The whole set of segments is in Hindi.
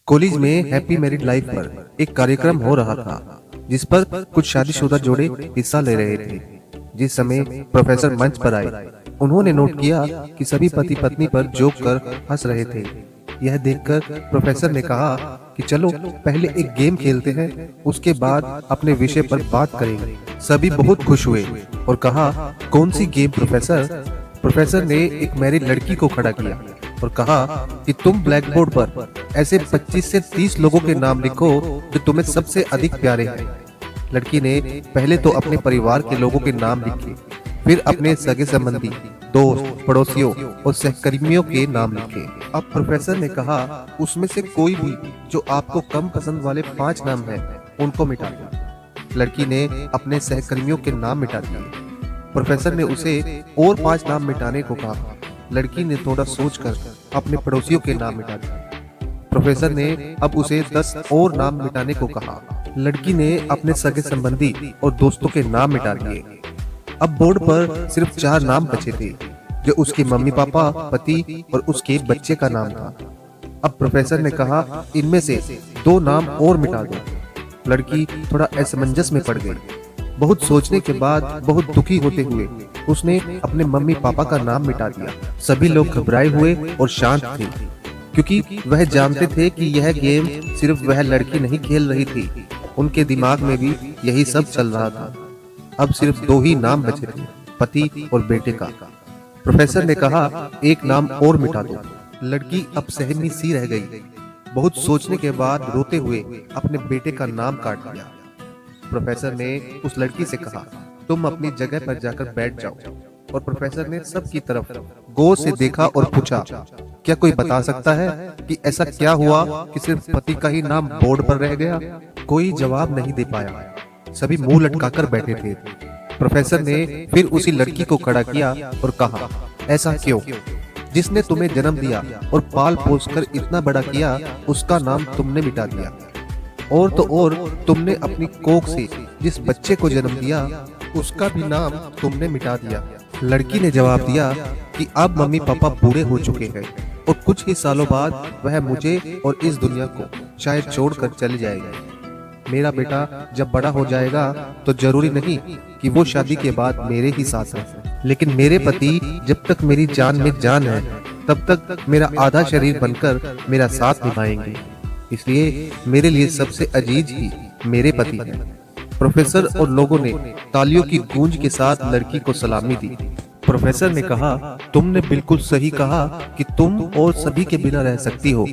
कॉलेज में हैप्पी मैरिड लाइफ पर एक कार्यक्रम हो रहा था जिस पर कुछ शादीशुदा जोड़े हिस्सा ले रहे थे। जिस समय प्रोफेसर मंच पर आए, उन्होंने नोट किया कि सभी पति पत्नी पर जोक कर हंस रहे थे। यह देखकर प्रोफेसर ने कहा कि चलो पहले एक गेम खेलते हैं, उसके बाद अपने विषय पर बात करेंगे। सभी बहुत खुश हुए और कहा, कौन सी गेम प्रोफेसर? प्रोफेसर ने एक मैरिड लड़की को खड़ा किया और कहा कि तुम ब्लैक बोर्ड पर ऐसे 25 से 30 लोगों के नाम लिखो जो तुम्हें सबसे अधिक प्यारे हैं। लड़की ने पहले तो अपने परिवार के लोगों के नाम लिखे, फिर अपने सगे संबंधी, दोस्त, पड़ोसियों और सहकर्मियों के नाम लिखे। अब प्रोफेसर ने कहा, उसमें से कोई भी जो आपको कम पसंद वाले 5 नाम हैं, उनको मिटा दो। लड़की ने अपने सहकर्मियों के नाम मिटा दिए। प्रोफेसर ने उसे और 5 नाम मिटाने को कहा। लड़की ने थोड़ा सोचकर अपने पड़ोसियों के नाम मिटा दिए। प्रोफेसर ने अब उसे 10 और नाम मिटाने को कहा। लड़की ने अपने सगे संबंधी और दोस्तों के नाम मिटा दिए। अब बोर्ड पर सिर्फ 4 नाम बचे थे, जो उसके मम्मी पापा, पति और उसके बच्चे का नाम था। अब प्रोफेसर ने कहा, इनमें से 2 नाम और मिटा दो। लड़की थोड़ा असमंजस में पड़ गई। बहुत सोचने के बाद, बहुत दुखी होते हुए उसने अपने मम्मी पापा का नाम मिटा दिया। सभी लोग घबराए हुए और शांत थे, क्योंकि वह जानते थे कि यह गेम सिर्फ वह लड़की नहीं खेल रही थी, उनके दिमाग में भी यही सब चल रहा था। अब सिर्फ 2 ही नाम बचे थे, पति और बेटे का। प्रोफेसर ने कहा, एक नाम और मिटा दो। लड़की अब सहमी सी रह गई। बहुत सोचने के बाद रोते हुए अपने बेटे का नाम काट दिया। प्रोफेसर ने उस लड़की से कहा, तुम अपनी जगह पर जाकर बैठ जाओ। और प्रोफेसर ने सबकी तरफ गौर से देखा और पूछा, क्या कोई बता सकता है कि ऐसा क्या हुआ कि सिर्फ पति का ही नाम बोर्ड पर रह गया? कोई जवाब नहीं दे पाया। सभी मुंह लटकाकर बैठे थे। प्रोफेसर ने फिर उसी लड़की को खड़ा किया और कहा, ऐसा क्यों? जिसने तुम्हें जन्म दिया और पाल पोस कर इतना बड़ा किया, उसका नाम तुमने मिटा दिया। और तो और तुमने अपनी कोख से जिस बच्चे को जन्म दिया, उसका भी नाम तुमने मिटा दिया। लड़की ने जवाब दिया कि अब मम्मी पापा बूढ़े हो चुके हैं और कुछ ही सालों बाद वह मुझे और इस दुनिया को शायद छोड़कर चले जाएगा। मेरा बेटा जब बड़ा हो जाएगा तो जरूरी नहीं कि वो शादी के बाद मेरे ही साथ रहे, लेकिन मेरे पति जब तक मेरी जान में जान है, तब तक मेरा आधा शरीर बनकर मेरा साथ निभाएंगे। इसलिए मेरे लिए सबसे अजीज ही मेरे पति हैं। प्रोफेसर और लोगों ने तालियों की गूंज के साथ लड़की को सलामी दी। प्रोफेसर ने कहा, तुमने बिल्कुल सही कहा कि तुम और सभी के बिना रह सकती हो,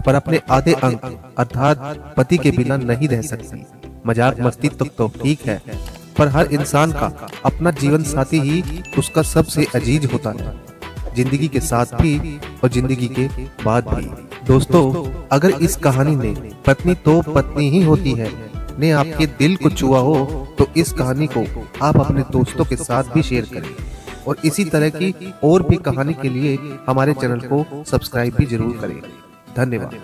पर अपने आधे अंग अर्थात पति के बिना नहीं रह सकती। मजाक मस्ती तो ठीक है, पर हर इंसान का अपना जीवन साथी ही उसका सबसे अजीज होता है, जिंदगी के साथ भी और जिंदगी के बाद भी। दोस्तों, अगर इस कहानी ने पत्नी तो पत्नी ही होती है ने आपके दिल को छुआ हो, तो इस कहानी को आप अपने दोस्तों के साथ भी शेयर करें। और इसी तरह की और भी कहानी के लिए हमारे चैनल को सब्सक्राइब भी जरूर करें। धन्यवाद।